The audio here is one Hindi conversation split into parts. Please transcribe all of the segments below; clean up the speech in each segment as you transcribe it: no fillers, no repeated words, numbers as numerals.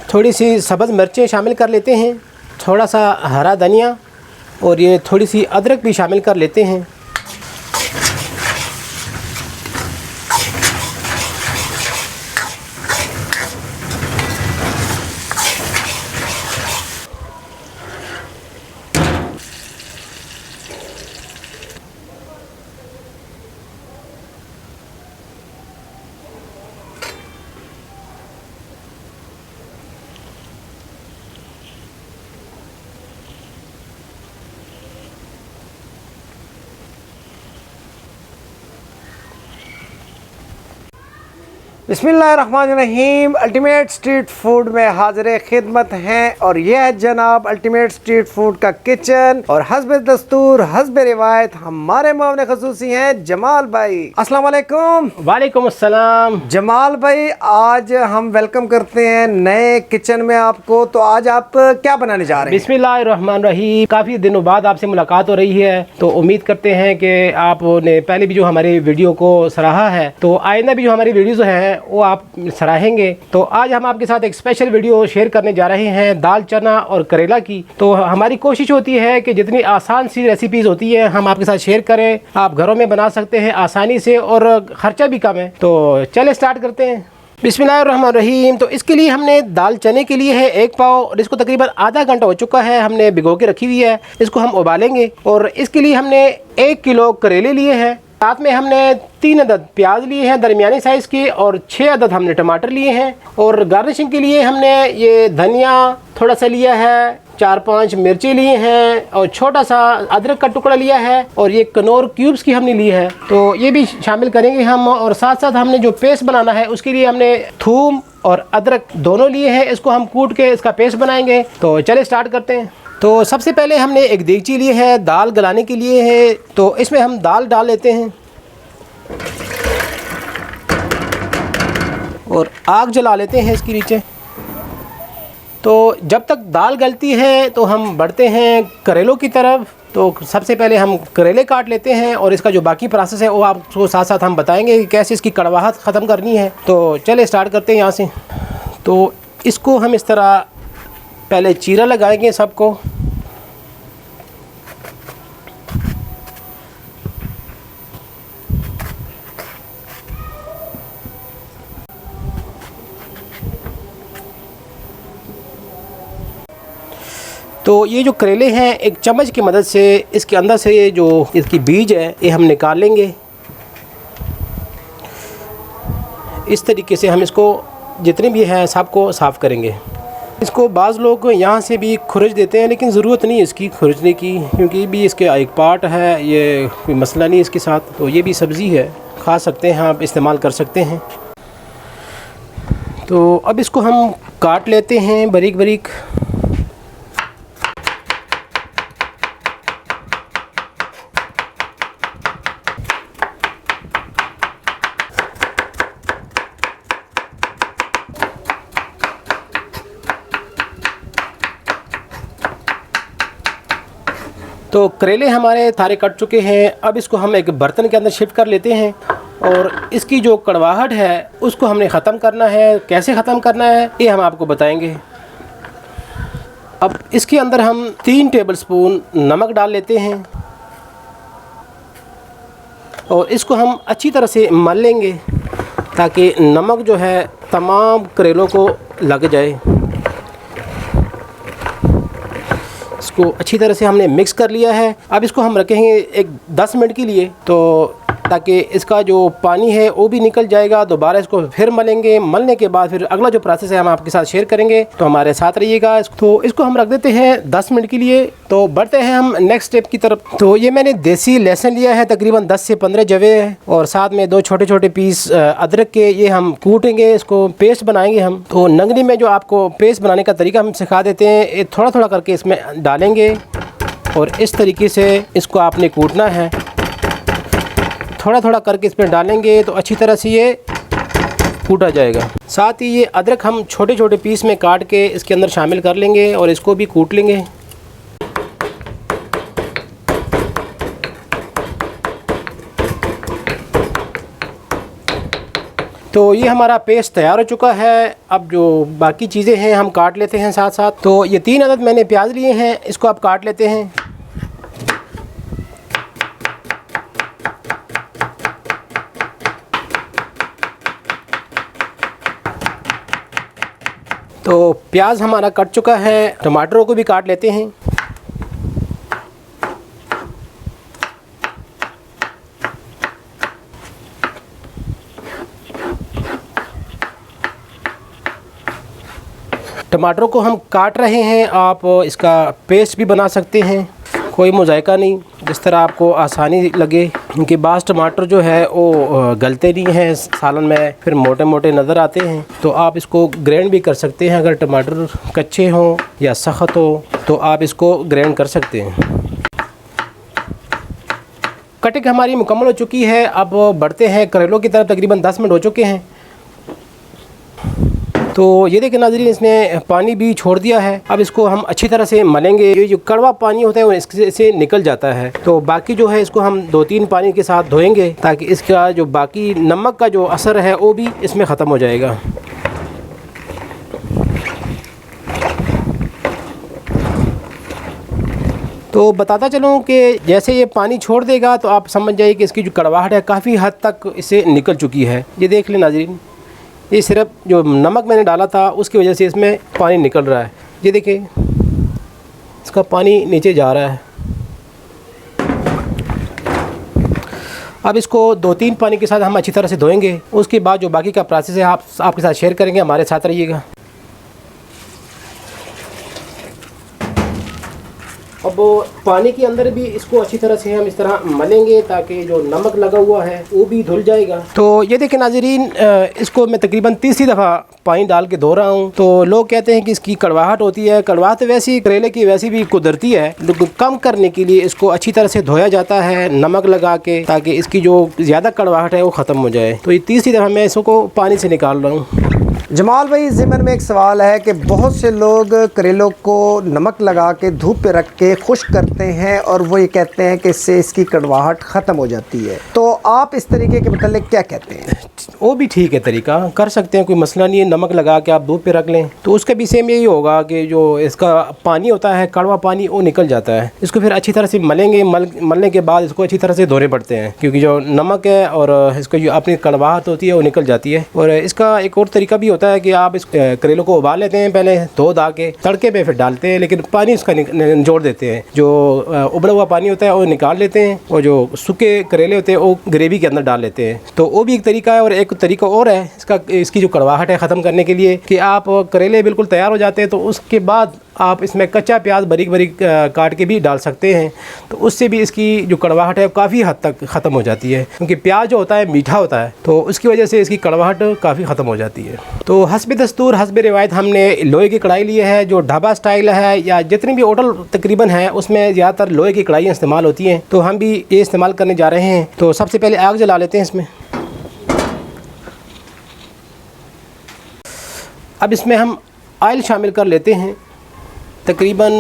थोड़ी सी सब्ज़ मिर्चें शामिल कर लेते हैं, थोड़ा सा हरा धनिया और ये थोड़ी सी अदरक भी शामिल कर लेते हैं। बिस्मिल्लाहिर्रहमानिर्रहीम। अल्टीमेट स्ट्रीट फूड में हाजिर खिदमत हैं और यह है जनाब अल्टीमेट स्ट्रीट फूड का किचन। और हस्ब दस्तूर हस्ब रिवायत हमारे मामले खसूसी हैं जमाल भाई। अस्सलाम वालेकुम। वालेकुम अस्सलाम। जमाल भाई, आज हम वेलकम करते हैं नए किचन में आपको। तो आज आप क्या बनाने जा रहे हैं? बिस्मिल्लाहिर्रहमानिर्रहीम। काफ़ी दिनों बाद आपसे मुलाकात हो रही है, तो उम्मीद करते हैं कि आपने पहले भी जो हमारे वीडियो को सराहा है, तो आइंदा भी जो हमारी वीडियोज़ हैं वो आप सराहेंगे। तो आज हम आपके साथ एक स्पेशल वीडियो शेयर करने जा रहे हैं दाल चना और करेला की। तो हमारी कोशिश होती है कि जितनी आसान सी रेसिपीज़ होती है हम आपके साथ शेयर करें। आप घरों में बना सकते हैं आसानी से और ख़र्चा भी कम है। तो चले स्टार्ट करते हैं। बिस्मिल्लाहिर्रहमानिर्रहीम। तो इसके लिए हमने दाल चने के लिए है 1 पाव और इसको तकरीबन आधा घंटा हो चुका है, हमने भिगो के रखी हुई है। इसको हम उबालेंगे। और इसके लिए हमने 1 किलो करेले लिए हैं, साथ में हमने 3 अदद प्याज लिए हैं दरमियानी साइज़ के और 6 अदद हमने टमाटर लिए हैं। और गार्निशिंग के लिए हमने ये धनिया थोड़ा सा लिया है, 4-5 मिर्ची लिए हैं और छोटा सा अदरक का टुकड़ा लिया है और ये कनौर क्यूब्स की हमने ली है, तो ये भी शामिल करेंगे हम। और साथ साथ हमने जो पेस्ट बनाना है उसके लिए हमने थूम और अदरक दोनों लिए हैं, इसको हम कूट के इसका पेस्ट बनाएंगे। तो चले स्टार्ट करते हैं। तो सबसे पहले हमने एक देगची ली है दाल गलाने के लिए है, तो इसमें हम दाल डाल लेते हैं और आग जला लेते हैं इसके नीचे। तो जब तक दाल गलती है तो हम बढ़ते हैं करेलों की तरफ। तो सबसे पहले हम करेले काट लेते हैं और इसका जो बाकी प्रोसेस है वो आपको साथ साथ हम बताएंगे कि कैसे इसकी कड़वाहट ख़त्म करनी है। तो चले स्टार्ट करते हैं यहाँ से। तो इसको हम इस तरह पहले चीरा लगाएंगे सबको। तो ये जो करेले हैं एक चम्मच की मदद से इसके अंदर से जो इसकी बीज है ये हम निकाल लेंगे। इस तरीके से हम इसको जितने भी हैं सबको साफ़ करेंगे। इसको बाज़ लोग यहाँ से भी खुरच देते हैं, लेकिन ज़रूरत नहीं है इसकी खुरचने की, क्योंकि भी इसके एक पार्ट है, ये कोई मसला नहीं इसके साथ। तो ये भी सब्ज़ी है, खा सकते हैं आप, इस्तेमाल कर सकते हैं। तो अब इसको हम काट लेते हैं बारीक बारीक। तो करेले हमारे थारे कट चुके हैं। अब इसको हम एक बर्तन के अंदर शिफ्ट कर लेते हैं और इसकी जो कड़वाहट है उसको हमने ख़त्म करना है। कैसे ख़त्म करना है ये हम आपको बताएंगे। अब इसके अंदर हम 3 टेबलस्पून नमक डाल लेते हैं और इसको हम अच्छी तरह से मल लेंगे ताकि नमक जो है तमाम करेलों को लग जाए। इसको अच्छी तरह से हमने मिक्स कर लिया है। अब इसको हम रखेंगे एक 10 मिनट के लिए, तो ताकि इसका जो पानी है वो भी निकल जाएगा। दोबारा इसको फिर मलेंगे। मलने के बाद फिर अगला जो प्रोसेस है हम आपके साथ शेयर करेंगे, तो हमारे साथ रहिएगा। तो इसको हम रख देते हैं 10 मिनट के लिए। तो बढ़ते हैं हम नेक्स्ट स्टेप की तरफ। तो ये मैंने देसी लहसुन लिया है, तकरीबन 10 से 15 जवे है और साथ में 2 छोटे छोटे पीस अदरक के, ये हम कूटेंगे, इसको पेस्ट बनाएंगे हम। तो नंगनी में जो आपको पेस्ट बनाने का तरीका हम सिखा देते हैं, ये थोड़ा थोड़ा करके इसमें डालेंगे और इस तरीके से इसको आपने कूटना है। थोड़ा थोड़ा करके इसमें डालेंगे तो अच्छी तरह से ये कूटा जाएगा। साथ ही ये अदरक हम छोटे छोटे पीस में काट के इसके अंदर शामिल कर लेंगे और इसको भी कूट लेंगे। तो ये हमारा पेस्ट तैयार हो चुका है। अब जो बाकी चीज़ें हैं हम काट लेते हैं साथ साथ। तो ये 3 अदद मैंने प्याज लिए हैं, इसको आप काट लेते हैं। तो प्याज हमारा कट चुका है, टमाटरों को भी काट लेते हैं। टमाटरों को हम काट रहे हैं, आप इसका पेस्ट भी बना सकते हैं, कोई मुज़ायका नहीं, जिस तरह आपको आसानी लगे। क्योंकि बाज़ टमाटर जो है वो गलते नहीं हैं सालन में, फिर मोटे मोटे नज़र आते हैं। तो आप इसको ग्राइंड भी कर सकते हैं, अगर टमाटर कच्चे हों या सख्त हो तो आप इसको ग्राइंड कर सकते हैं। कटिंग हमारी मुकम्मल हो चुकी है। अब बढ़ते हैं करेलों की तरफ। तकरीबन 10 मिनट हो चुके हैं। तो ये देखिए नाज़रीन, इसने पानी भी छोड़ दिया है। अब इसको हम अच्छी तरह से मलेंगे। ये जो कड़वा पानी होता है वो इससे निकल जाता है। तो बाकी जो है इसको हम 2-3 पानी के साथ धोएंगे, ताकि इसका जो बाकी नमक का जो असर है वो भी इसमें ख़त्म हो जाएगा। तो बताता चलूँ कि जैसे ये पानी छोड़ देगा तो आप समझ जाइए कि इसकी जो कड़वाहट है काफ़ी हद तक इससे निकल चुकी है। ये देख लें नाज़रीन, ये सिर्फ जो नमक मैंने डाला था उसकी वजह से इसमें पानी निकल रहा है। ये देखिए, इसका पानी नीचे जा रहा है। अब इसको 2-3 पानी के साथ हम अच्छी तरह से धोएंगे। उसके बाद जो बाकी का प्रोसेस है आपके साथ शेयर करेंगे। हमारे साथ रहिएगा। अब पानी के अंदर भी इसको अच्छी तरह से हम इस तरह मलेंगे, ताकि जो नमक लगा हुआ है वो भी धुल जाएगा। तो ये देखिए नाज़रीन, इसको मैं तकरीबन 30 दफ़ा पानी डाल के धो रहा हूँ। तो लोग कहते हैं कि इसकी कड़वाहट होती है। कड़वाहट वैसी करेले की वैसी भी कुदरती है, लेकिन कम करने के लिए इसको अच्छी तरह से धोया जाता है नमक लगा के, ताकि इसकी जो ज़्यादा कड़वाहट है वो ख़त्म हो जाए। तो ये 30 दफ़ा मैं इसको पानी से निकाल रहा हूँ। जमाल भाई, ज़िमन में एक सवाल है कि बहुत से लोग करेलों को नमक लगा के धूप पे रख के खुश्क करते हैं और वो ये कहते हैं कि इससे इसकी कड़वाहट ख़त्म हो जाती है। तो आप इस तरीके के मतलब क्या कहते हैं? वो भी ठीक है, तरीका कर सकते हैं, कोई मसला नहीं है। नमक लगा के आप धूप पे रख लें तो उसका भी सेम यही होगा कि जो इसका पानी होता है, कड़वा पानी, वो निकल जाता है। इसको फिर अच्छी तरह से मलेंगे। मलने के बाद इसको अच्छी तरह से धोने पड़ते हैं, क्योंकि जो नमक है और इसको जो अपनी कड़वाहट होती है वो निकल जाती है। और इसका एक और तरीका भी होता है कि आप इस करेलों को उबाल लेते हैं, पहले धो धा के तड़के पे फिर डालते हैं, लेकिन पानी उसका निचोड़ देते हैं। जो उबला हुआ पानी होता है वो निकाल लेते हैं, और जो सूखे करेले होते हैं वो ग्रेवी के अंदर डाल लेते हैं। तो वो भी एक तरीका है। और एक तरीका और है इसकी जो कड़वाहट है ख़त्म करने के लिए, कि आप करेले बिल्कुल तैयार हो जाते हैं तो उसके बाद आप इसमें कच्चा प्याज बारीक बारीक काट के भी डाल सकते हैं। तो उससे भी इसकी जो कड़वाहट है काफ़ी हद तक ख़त्म हो जाती है, क्योंकि प्याज जो होता है मीठा होता है, तो उसकी वजह से इसकी कड़वाहट काफ़ी ख़त्म हो जाती है। तो हस्ब दस्तूर हस्ब रिवायत हमने लोहे की कढ़ाई ली है। जो ढाबा स्टाइल है या जितनी भी होटल तकरीबन है उसमें ज़्यादातर लोहे की कढ़ाइयाँ इस्तेमाल होती हैं, तो हम भी ये इस्तेमाल करने जा रहे हैं। तो सबसे पहले आग जला लेते हैं इसमें। अब इसमें हम ऑयल शामिल कर लेते हैं। तकरीबन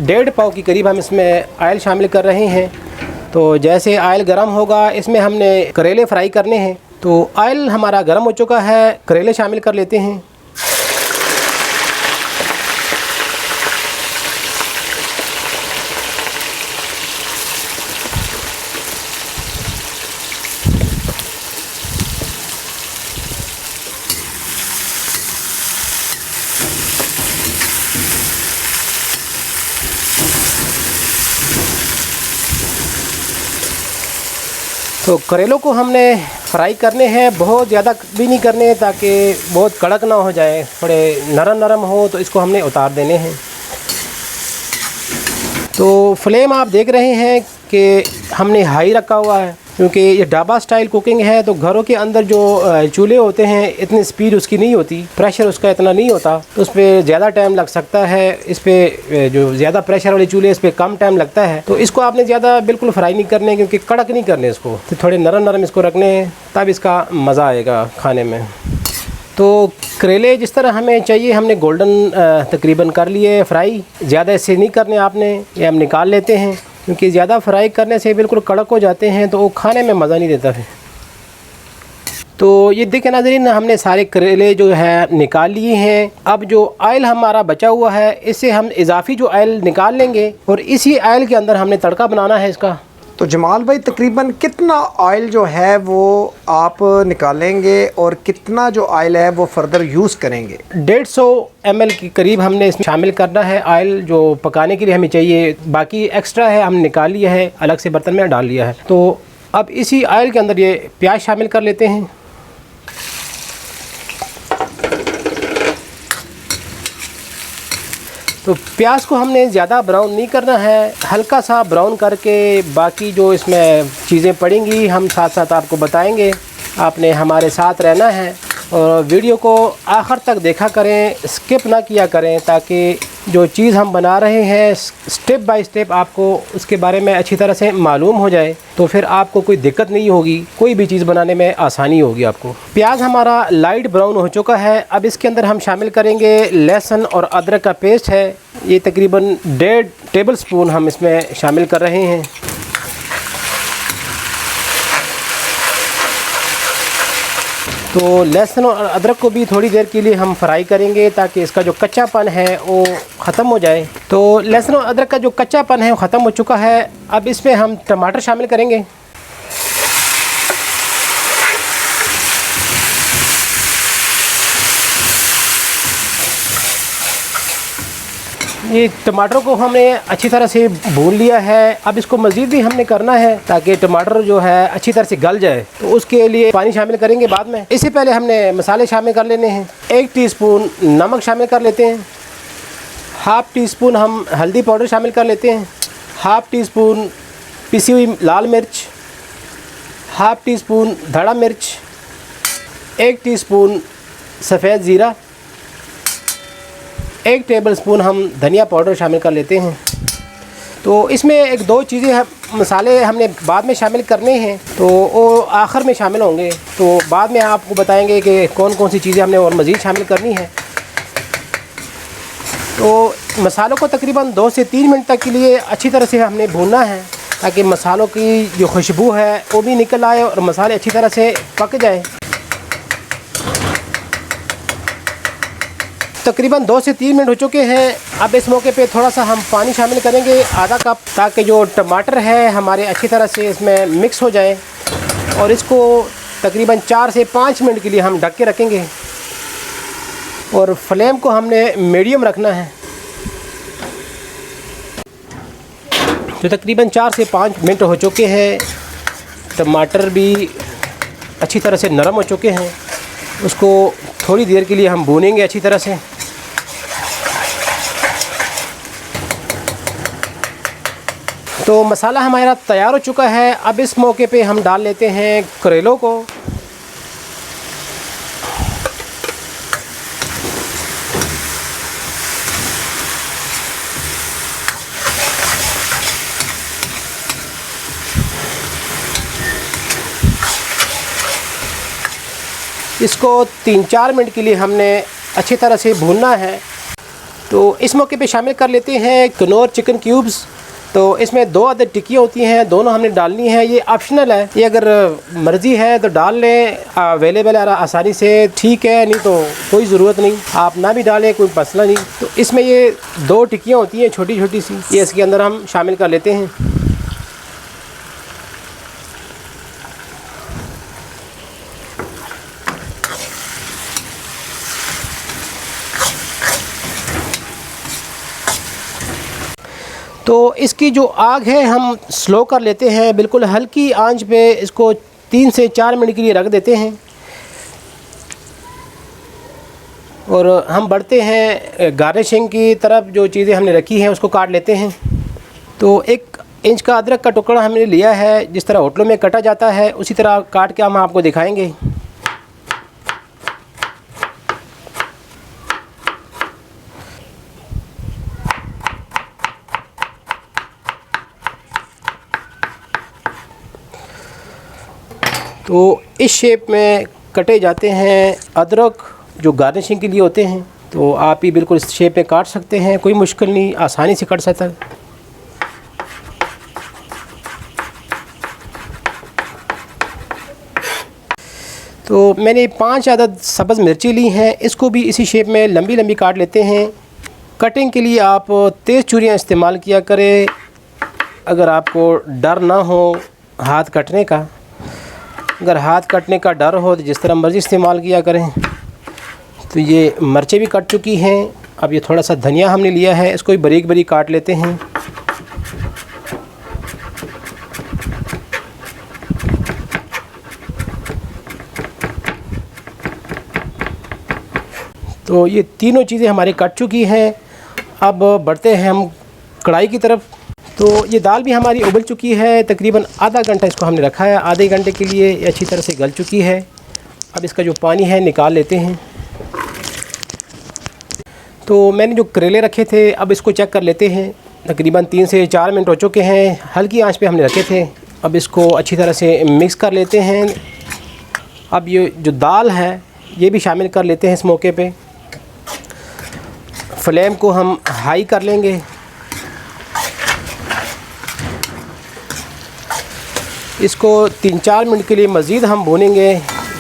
1.5 पाव के करीब हम इसमें ऑयल शामिल कर रहे हैं। तो जैसे ऑयल गर्म होगा, इसमें हमने करेले फ्राई करने हैं। तो ऑयल हमारा गर्म हो चुका है, करेले शामिल कर लेते हैं। तो करेलों को हमने फ्राई करने हैं, बहुत ज़्यादा भी नहीं करने हैं ताकि बहुत कड़क ना हो जाए, थोड़े नरम नरम हो। तो इसको हमने उतार देने हैं। तो फ्लेम आप देख रहे हैं कि हमने हाई रखा हुआ है, क्योंकि ये ढाबा स्टाइल कुकिंग है। तो घरों के अंदर जो चूल्हे होते हैं इतनी स्पीड उसकी नहीं होती, प्रेशर उसका इतना नहीं होता, तो उस पर ज़्यादा टाइम लग सकता है। इस पर जो ज़्यादा प्रेशर वाले चूल्हे इस पर कम टाइम लगता है। तो इसको आपने ज़्यादा बिल्कुल फ्राई नहीं करने, क्योंकि कड़क नहीं करने इसको, तो थोड़े नरम नरम इसको रखने हैं, तब इसका मज़ा आएगा खाने में। तो करेले जिस तरह हमें चाहिए हमने गोल्डन तकरीबन कर लिए फ्राई। ज़्यादा इससे नहीं करने आपने, ये हम निकाल लेते हैं, क्योंकि ज़्यादा फ्राई करने से बिल्कुल कड़क हो जाते हैं तो वो खाने में मज़ा नहीं देता फिर। तो ये देखें नाज़रीन, हमने सारे करेले जो है निकाल लिए हैं। अब जो ऑयल हमारा बचा हुआ है इससे हम इजाफी जो ऑयल निकाल लेंगे और इसी ऑयल के अंदर हमने तड़का बनाना है इसका। तो जमाल भाई तकरीबन कितना ऑयल जो है वो आप निकालेंगे और कितना जो ऑयल है वो फर्दर यूज़ करेंगे? 150 ml के करीब हमने इसमें शामिल करना है ऑयल, जो पकाने के लिए हमें चाहिए। बाकी एक्स्ट्रा है हम निकाल लिया है, अलग से बर्तन में डाल लिया है। तो अब इसी ऑयल के अंदर ये प्याज शामिल कर लेते हैं। तो प्याज को हमने ज़्यादा ब्राउन नहीं करना है, हल्का सा ब्राउन करके बाकी जो इसमें चीज़ें पड़ेंगी हम साथ साथ आपको बताएंगे। आपने हमारे साथ रहना है और वीडियो को आखिर तक देखा करें, स्किप ना किया करें, ताकि जो चीज़ हम बना रहे हैं स्टेप बाय स्टेप आपको उसके बारे में अच्छी तरह से मालूम हो जाए, तो फिर आपको कोई दिक्कत नहीं होगी, कोई भी चीज़ बनाने में आसानी होगी आपको। प्याज हमारा लाइट ब्राउन हो चुका है। अब इसके अंदर हम शामिल करेंगे लहसुन और अदरक का पेस्ट है। ये तकरीबन 1.5 टेबल स्पून हम इसमें शामिल कर रहे हैं। तो लहसुन और अदरक को भी थोड़ी देर के लिए हम फ्राई करेंगे ताकि इसका जो कच्चापन है वो ख़त्म हो जाए। तो लहसुन और अदरक का जो कच्चापन है वो ख़त्म हो चुका है। अब इसमें हम टमाटर शामिल करेंगे। ये टमाटर को हमने अच्छी तरह से भून लिया है। अब इसको मज़ीद भी हमने करना है ताकि टमाटर जो है अच्छी तरह से गल जाए, तो उसके लिए पानी शामिल करेंगे बाद में। इससे पहले हमने मसाले शामिल कर लेने हैं। 1 टीस्पून नमक शामिल कर लेते हैं, हाफ़ टी स्पून हम हल्दी पाउडर शामिल कर लेते हैं, हाफ़ टी स्पून पिसी हुई लाल मिर्च, हाफ़ टी स्पून धड़ा मिर्च, 1 टीस्पून सफ़ेद ज़ीरा, 1 टेबल स्पून हम धनिया पाउडर शामिल कर लेते हैं। तो इसमें 1-2 चीज़ें मसाले हमने बाद में शामिल करने हैं, तो वो आखिर में शामिल होंगे। तो बाद में आपको बताएंगे कि कौन कौन सी चीज़ें हमने और मज़ीद शामिल करनी है। तो मसालों को तकरीबन 2 से 3 मिनट तक के लिए अच्छी तरह से हमने भूनना है ताकि मसालों की जो खुशबू है वो भी निकल आए और मसाले अच्छी तरह से पक जाए। तकरीबन 2 से 3 मिनट हो चुके हैं। अब इस मौके पे थोड़ा सा हम पानी शामिल करेंगे, आधा कप, ताकि जो टमाटर है हमारे अच्छी तरह से इसमें मिक्स हो जाए। और इसको तकरीबन 4 से 5 मिनट के लिए हम ढक के रखेंगे और फ्लेम को हमने मीडियम रखना है। तो तकरीबन 4 से 5 मिनट हो चुके हैं। टमाटर भी अच्छी तरह से नरम हो चुके हैं। उसको थोड़ी देर के लिए हम भूनेंगे अच्छी तरह से। तो मसाला हमारा तैयार हो चुका है। अब इस मौके पे हम डाल लेते हैं करेलों को। इसको 3-4 मिनट के लिए हमने अच्छी तरह से भूनना है। तो इस मौके पे शामिल कर लेते हैं कनौर चिकन क्यूब्स। तो इसमें 2 अदद टिक्कियाँ होती हैं, दोनों हमने डालनी है। ये ऑप्शनल है, ये अगर मर्ज़ी है तो डाल लें, अवेलेबल है आसानी से, ठीक है, नहीं तो कोई ज़रूरत नहीं, आप ना भी डालें, कोई मसला नहीं। तो इसमें ये 2 टिक्कियाँ होती हैं छोटी छोटी सी, ये इसके अंदर हम शामिल कर लेते हैं। तो इसकी जो आग है हम स्लो कर लेते हैं, बिल्कुल हल्की आंच पे इसको 3 से 4 मिनट के लिए रख देते हैं। और हम बढ़ते हैं गार्निशिंग की तरफ। जो चीज़ें हमने रखी हैं उसको काट लेते हैं। तो 1 इंच का अदरक का टुकड़ा हमने लिया है, जिस तरह होटलों में कटा जाता है उसी तरह काट के हम आपको दिखाएंगे। तो इस शेप में कटे जाते हैं अदरक, जो गार्निशिंग के लिए होते हैं। तो आप ही बिल्कुल इस शेप में काट सकते हैं, कोई मुश्किल नहीं, आसानी से कट सकता है। तो मैंने 5 अदद सब्ज़ मिर्ची ली हैं, इसको भी इसी शेप में लंबी लंबी काट लेते हैं। कटिंग के लिए आप तेज़ छुरियाँ इस्तेमाल किया करें, अगर आपको डर ना हो हाथ कटने का। अगर हाथ कटने का डर हो तो जिस तरह मर्ज़ी इस्तेमाल किया करें। तो ये मिर्चें भी कट चुकी हैं। अब ये थोड़ा सा धनिया हमने लिया है, इसको भी बारीक बारीक काट लेते हैं। तो ये तीनों चीज़ें हमारी कट चुकी हैं। अब बढ़ते हैं हम कढ़ाई की तरफ। तो ये दाल भी हमारी उबल चुकी है, तकरीबन आधा घंटा इसको हमने रखा है। आधे घंटे के लिए ये अच्छी तरह से गल चुकी है। अब इसका जो पानी है निकाल लेते हैं। तो मैंने जो करेले रखे थे, अब इसको चेक कर लेते हैं। तकरीबन 3 से 4 मिनट हो चुके हैं, हल्की आंच पे हमने रखे थे। अब इसको अच्छी तरह से मिक्स कर लेते हैं। अब ये जो दाल है ये भी शामिल कर लेते हैं इस मौके पे। फ्लेम को हम हाई कर लेंगे। इसको 3-4 मिनट के लिए मज़ीद हम भूनेंगे,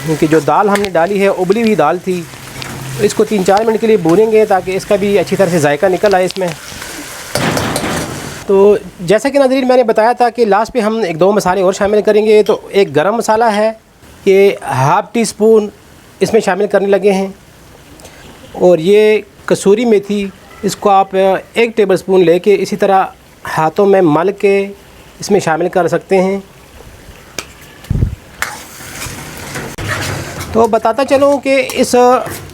क्योंकि जो दाल हमने डाली है उबली हुई दाल थी। इसको 3-4 मिनट के लिए भूनेंगे ताकि इसका भी अच्छी तरह से जायका निकल आए इसमें। तो जैसा कि नाज़रीन मैंने बताया था कि लास्ट पे हम 1-2 मसाले और शामिल करेंगे। तो एक गरम मसाला है, ये ½ टी स्पून इसमें शामिल करने लगे हैं। और ये कसूरी मेथी, इसको आप 1 टेबल स्पून लेके इसी तरह हाथों में मल के इसमें शामिल कर सकते हैं। तो बताता चलूँ कि इस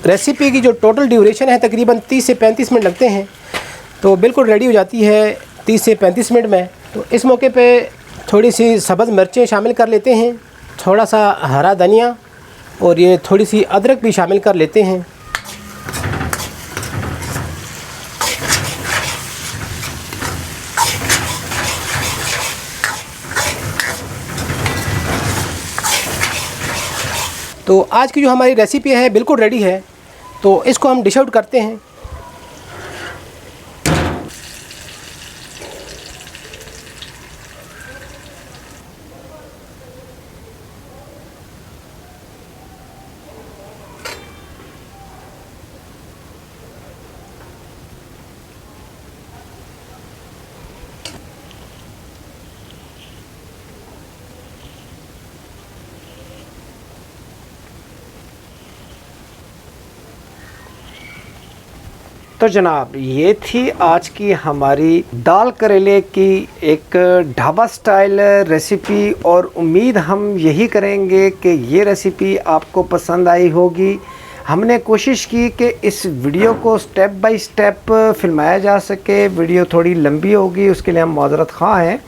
रेसिपी की जो टोटल ड्यूरेशन है तकरीबन 30 से 35 मिनट लगते हैं। तो बिल्कुल रेडी हो जाती है 30 से 35 मिनट में। तो इस मौके पे थोड़ी सी सब्ज़ मिर्चें शामिल कर लेते हैं, थोड़ा सा हरा धनिया और ये थोड़ी सी अदरक भी शामिल कर लेते हैं। तो आज की जो हमारी रेसिपी है बिल्कुल रेडी है। तो इसको हम डिश आउट करते हैं। तो जनाब ये थी आज की हमारी दाल करेले की एक ढाबा स्टाइल रेसिपी, और उम्मीद हम यही करेंगे कि ये रेसिपी आपको पसंद आई होगी। हमने कोशिश की कि इस वीडियो को स्टेप बाय स्टेप फिल्माया जा सके। वीडियो थोड़ी लंबी होगी, उसके लिए हम माज़रत ख़्वाह हैं,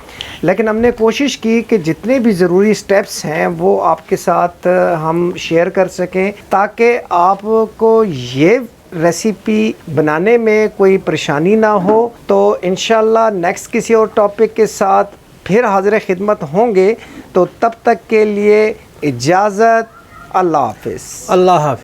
लेकिन हमने कोशिश की कि जितने भी ज़रूरी स्टेप्स हैं वो आपके साथ हम शेयर कर सकें, ताकि आपको ये रेसिपी बनाने में कोई परेशानी ना हो। तो इंशाल्लाह नेक्स्ट किसी और टॉपिक के साथ फिर हाज़िर खिदमत होंगे। तो तब तक के लिए इजाज़त। अल्लाह हाफ़िज़। अल्लाह हाफ़िज़।